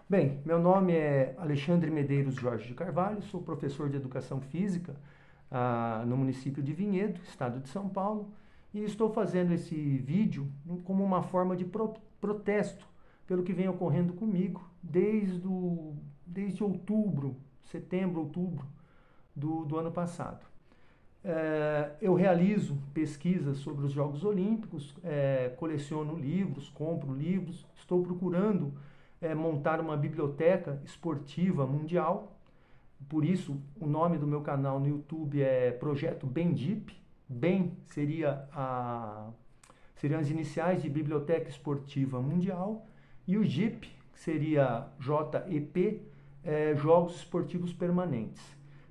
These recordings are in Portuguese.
Bem, meu nome é Alexandre Medeiros Jorge de Carvalho, sou professor de Educação Física no município de Vinhedo, estado de São Paulo, e estou fazendo esse vídeo como uma forma de protesto pelo que vem ocorrendo comigo desde outubro, setembro, outubro do ano passado. Eu realizo pesquisas sobre os Jogos Olímpicos, coleciono livros, compro livros, estou procurando montar uma biblioteca esportiva mundial. Por isso, o nome do meu canal no YouTube é Projeto BENDIP. BEM seriam as iniciais de Biblioteca Esportiva Mundial, e o JIP, que seria JEP, Jogos Esportivos Permanentes.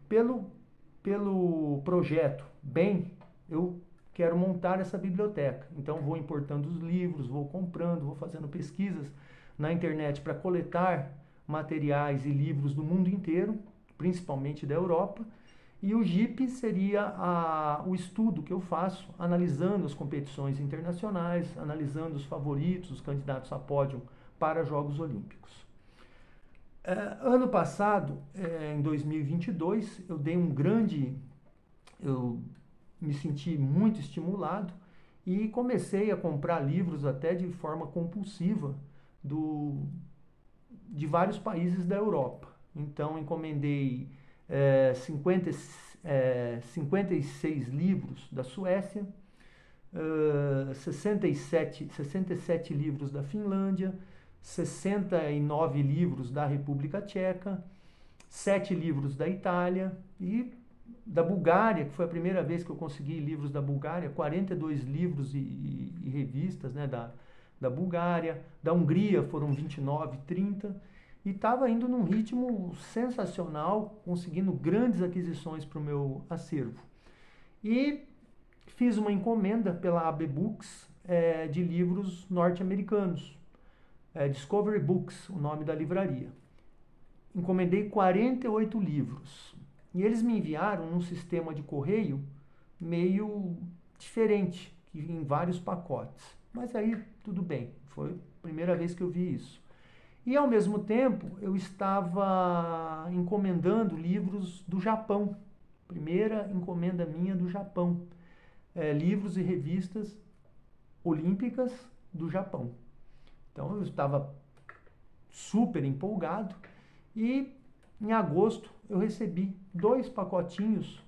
Pelo projeto BEM, eu quero montar essa biblioteca. Então vou importando os livros, vou comprando, vou fazendo pesquisas na internet para coletar materiais e livros do mundo inteiro, principalmente da Europa. E o JIP seria o estudo que eu faço, analisando as competições internacionais, analisando os favoritos, os candidatos a pódio para Jogos Olímpicos. Ano passado, em 2022, eu me senti muito estimulado e comecei a comprar livros até de forma compulsiva de vários países da Europa. Então, encomendei 56 livros da Suécia, 67 livros da Finlândia, 69 livros da República Tcheca, 7 livros da Itália e da Bulgária, que foi a primeira vez que eu consegui livros da Bulgária, 42 livros e revistas, né, da Bulgária. Da Hungria foram 29, 30. E estava indo num ritmo sensacional, conseguindo grandes aquisições para o meu acervo. E fiz uma encomenda pela AB Books de livros norte-americanos. Discovery Books, o nome da livraria. Encomendei 48 livros. E eles me enviaram num sistema de correio meio diferente, em vários pacotes. Mas aí tudo bem, foi a primeira vez que eu vi isso. E ao mesmo tempo eu estava encomendando livros do Japão. Primeira encomenda minha do Japão. Livros e revistas olímpicas do Japão. Então eu estava super empolgado e em agosto eu recebi 2 pacotinhos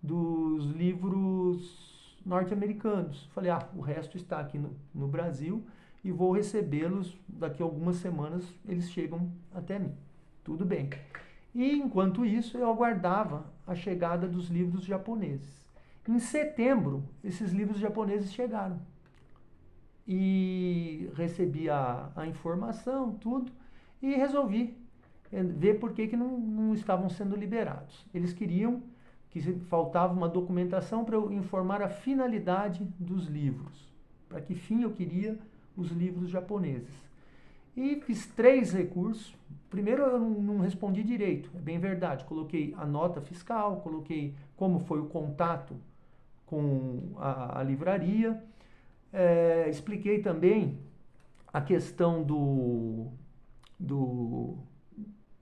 dos livros norte-americanos. Falei, o resto está aqui no Brasil e vou recebê-los daqui a algumas semanas, eles chegam até mim. Tudo bem. E enquanto isso eu aguardava a chegada dos livros japoneses. Em setembro, esses livros japoneses chegaram. E recebi a informação, tudo, e resolvi ver por que não estavam sendo liberados. Eles queriam que faltava uma documentação para eu informar a finalidade dos livros, para que fim eu queria os livros japoneses. E fiz 3 recursos. Primeiro eu não respondi direito, é bem verdade. Coloquei a nota fiscal, coloquei como foi o contato com a livraria. Expliquei também a questão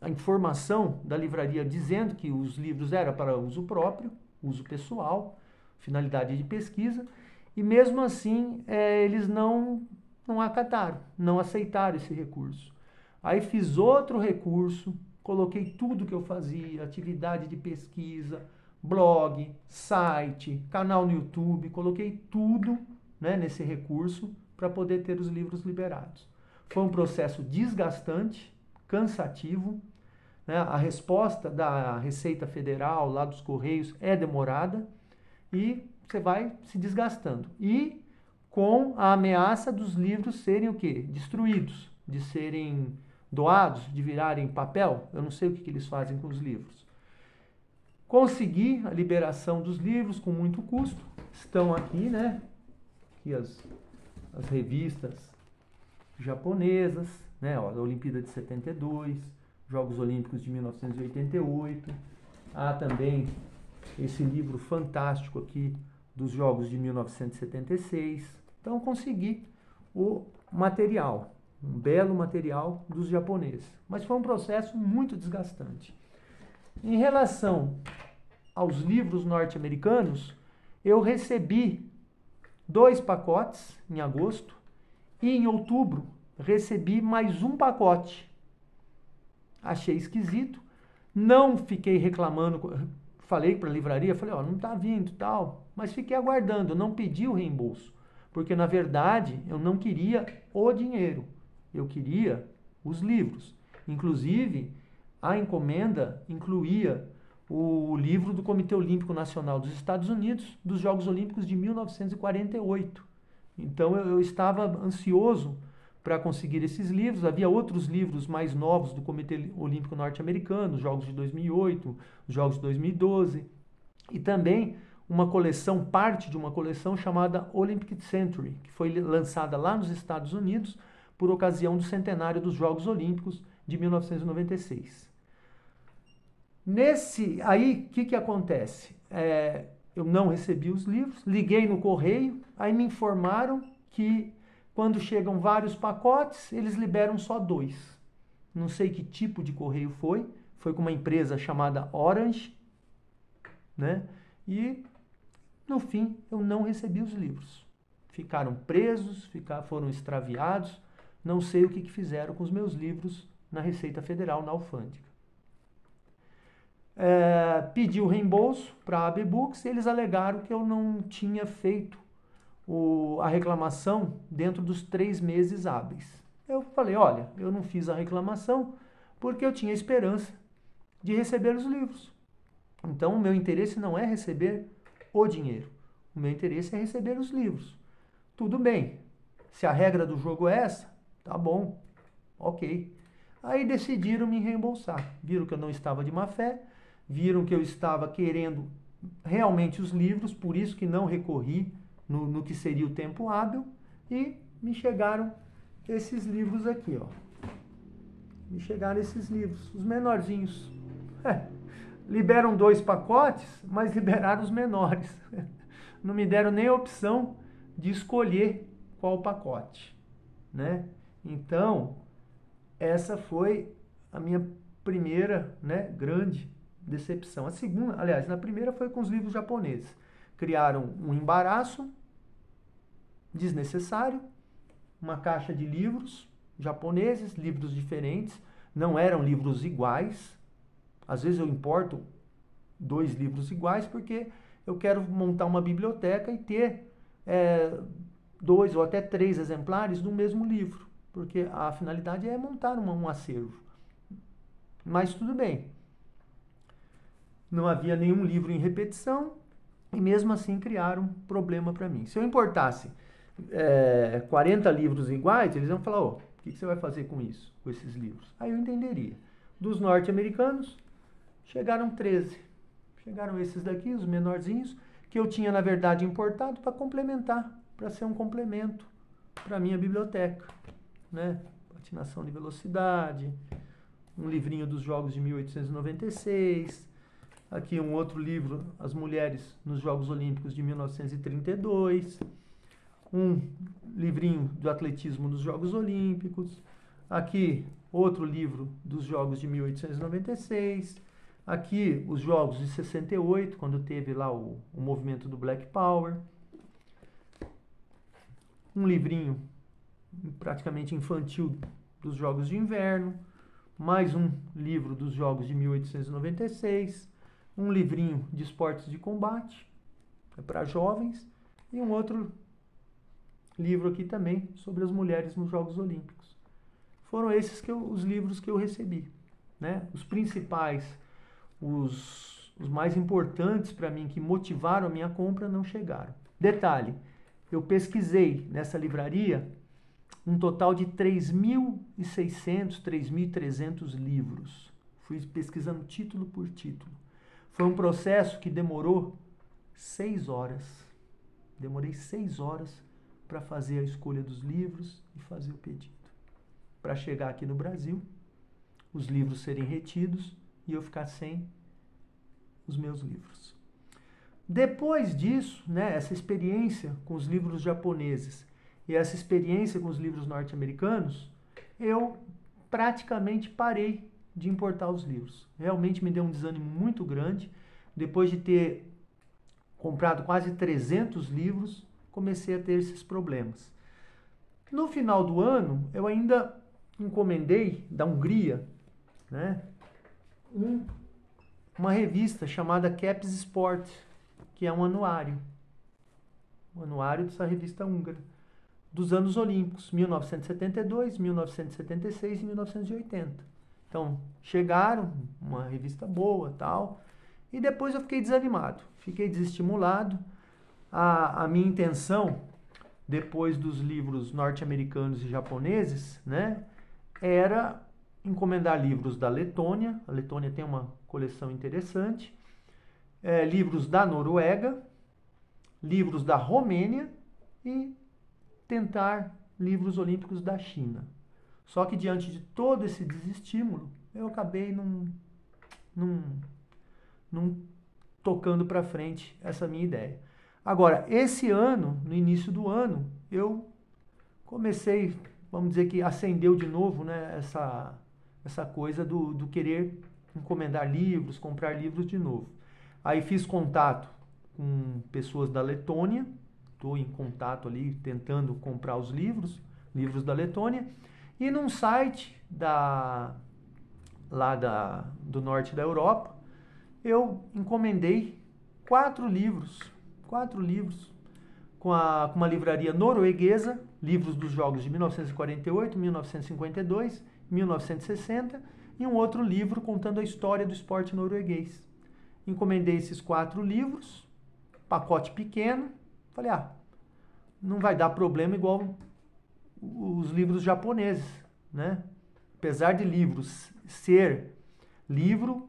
a informação da livraria dizendo que os livros eram para uso próprio, uso pessoal, finalidade de pesquisa, e mesmo assim eles não acataram, não aceitaram esse recurso. Aí fiz outro recurso, coloquei tudo que eu fazia, atividade de pesquisa, blog, site, canal no YouTube, coloquei tudo, né, nesse recurso para poder ter os livros liberados. Foi um processo desgastante, cansativo, né? A resposta da Receita Federal, lá dos Correios, é demorada e você vai se desgastando. E com a ameaça dos livros serem o quê? Destruídos, de serem doados, de virarem papel. Eu não sei o que eles fazem com os livros. Consegui a liberação dos livros com muito custo. Estão aqui, né? Aqui as revistas japonesas, né? A Olimpíada de 72, Jogos Olímpicos de 1988. Há também esse livro fantástico aqui dos Jogos de 1976. Então consegui o material. um belo material dos japoneses. Mas foi um processo muito desgastante. Em relação aos livros norte-americanos, eu recebi 2 pacotes em agosto e em outubro recebi mais um pacote. Achei esquisito, não fiquei reclamando, falei para a livraria, falei, ó, não está vindo tal, mas fiquei aguardando, não pedi o reembolso, porque na verdade eu não queria o dinheiro, eu queria os livros. Inclusive, a encomenda incluía o livro do Comitê Olímpico Nacional dos Estados Unidos, dos Jogos Olímpicos de 1948. Então eu estava ansioso para conseguir esses livros. Havia outros livros mais novos do Comitê Olímpico Norte-Americano, os Jogos de 2008, os Jogos de 2012, e também uma coleção, parte de uma coleção chamada Olympic Century, que foi lançada lá nos Estados Unidos por ocasião do centenário dos Jogos Olímpicos de 1996. Aí, o que acontece? Eu não recebi os livros, liguei no correio, aí me informaram que quando chegam vários pacotes, eles liberam só 2. Não sei que tipo de correio foi com uma empresa chamada Orange, né? E, no fim, eu não recebi os livros. Ficaram presos, foram extraviados, não sei o que fizeram com os meus livros na Receita Federal, na alfândega. Pedi o reembolso para a AB Books e eles alegaram que eu não tinha feito a reclamação dentro dos 3 meses hábeis. Eu falei, olha, eu não fiz a reclamação porque eu tinha esperança de receber os livros. Então, o meu interesse não é receber o dinheiro. O meu interesse é receber os livros. Tudo bem. Se a regra do jogo é essa, tá bom. Ok. Aí decidiram me reembolsar. Viram que eu não estava de má fé, viram que eu estava querendo realmente os livros, por isso que não recorri no que seria o tempo hábil, e me chegaram esses livros aqui, ó. Me chegaram esses livros, os menorzinhos. Liberam 2 pacotes, mas liberaram os menores. Não me deram nem a opção de escolher qual pacote, né? Então, essa foi a minha primeira, né, grande decepção. A segunda, aliás, na primeira foi com os livros japoneses. Criaram um embaraço desnecessário, uma caixa de livros japoneses, livros diferentes, não eram livros iguais. Às vezes eu importo 2 livros iguais porque eu quero montar uma biblioteca e ter 2 ou até 3 exemplares do mesmo livro, porque a finalidade é montar um acervo. Mas tudo bem. Não havia nenhum livro em repetição e mesmo assim criaram um problema para mim. Se eu importasse 40 livros iguais, eles iam falar, o que você vai fazer com isso, com esses livros? Aí eu entenderia. Dos norte-americanos, chegaram 13. Chegaram esses daqui, os menorzinhos, que eu tinha, na verdade, importado para complementar, para ser um complemento para a minha biblioteca, né? Patinação de velocidade, um livrinho dos Jogos de 1896, aqui um outro livro, As Mulheres nos Jogos Olímpicos de 1932, um livrinho do atletismo nos Jogos Olímpicos, aqui outro livro dos Jogos de 1896, aqui os Jogos de 68, quando teve lá o movimento do Black Power, um livrinho praticamente infantil dos Jogos de Inverno, mais um livro dos Jogos de 1896, um livrinho de esportes de combate, para jovens, e um outro livro aqui também sobre as mulheres nos Jogos Olímpicos. Foram esses os livros que eu recebi, né? Os principais, os mais importantes para mim, que motivaram a minha compra, não chegaram. Detalhe, eu pesquisei nessa livraria um total de 3.600, 3.300 livros. Fui pesquisando título por título. Foi um processo que demorou 6 horas. Demorei 6 horas para fazer a escolha dos livros e fazer o pedido. Para chegar aqui no Brasil, os livros serem retidos e eu ficar sem os meus livros. Depois disso, né, essa experiência com os livros japoneses e essa experiência com os livros norte-americanos, eu praticamente parei de importar os livros. Realmente me deu um desânimo muito grande. Depois de ter comprado quase 300 livros, comecei a ter esses problemas. No final do ano, eu ainda encomendei da Hungria, né, uma revista chamada Caps Sport, que é um anuário dessa revista húngara, dos anos olímpicos, 1972, 1976 e 1980. Então, chegaram, uma revista boa, tal, e depois eu fiquei desanimado, fiquei desestimulado. A minha intenção, depois dos livros norte-americanos e japoneses, né, era encomendar livros da Letônia. A Letônia tem uma coleção interessante, livros da Noruega, livros da Romênia e tentar livros olímpicos da China. Só que diante de todo esse desestímulo, eu acabei não tocando para frente essa minha ideia. Agora, esse ano, no início do ano, eu comecei, vamos dizer que acendeu de novo, né, essa coisa do querer encomendar livros, comprar livros de novo. Aí fiz contato com pessoas da Letônia, estou em contato ali, tentando comprar os livros da Letônia, e num site do norte da Europa, eu encomendei 4 livros com uma livraria norueguesa, livros dos jogos de 1948, 1952, 1960, e um outro livro contando a história do esporte norueguês. Encomendei esses 4 livros, pacote pequeno, falei, não vai dar problema igual os livros japoneses, né? Apesar de livros ser livro,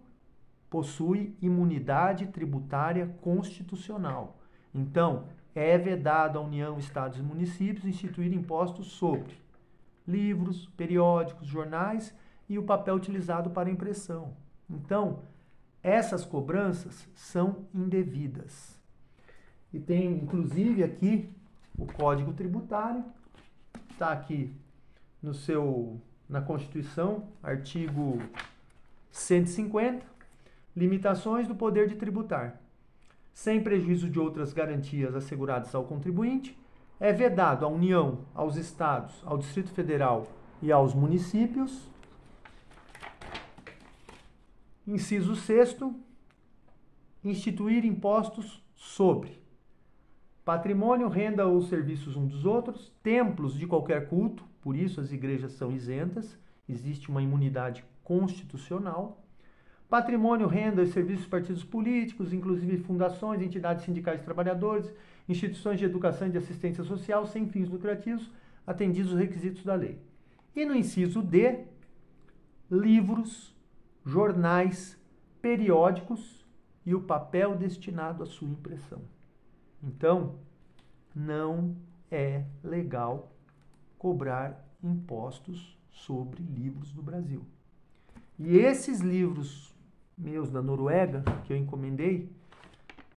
possui imunidade tributária constitucional. Então, é vedado à União, Estados e municípios instituir impostos sobre livros, periódicos, jornais e o papel utilizado para impressão. Então, essas cobranças são indevidas. E tem, inclusive, aqui o Código Tributário, está aqui na Constituição, artigo 150, limitações do poder de tributar. Sem prejuízo de outras garantias asseguradas ao contribuinte, é vedado à União, aos Estados, ao Distrito Federal e aos municípios. Inciso 6º, instituir impostos sobre patrimônio, renda ou serviços uns dos outros, templos de qualquer culto, por isso as igrejas são isentas, existe uma imunidade constitucional. Patrimônio, renda e serviços de partidos políticos, inclusive fundações, entidades sindicais de trabalhadores, instituições de educação e de assistência social sem fins lucrativos, atendidos os requisitos da lei. E no inciso D, livros, jornais, periódicos e o papel destinado à sua impressão. Então, não é legal cobrar impostos sobre livros do Brasil. E esses livros meus da Noruega, que eu encomendei,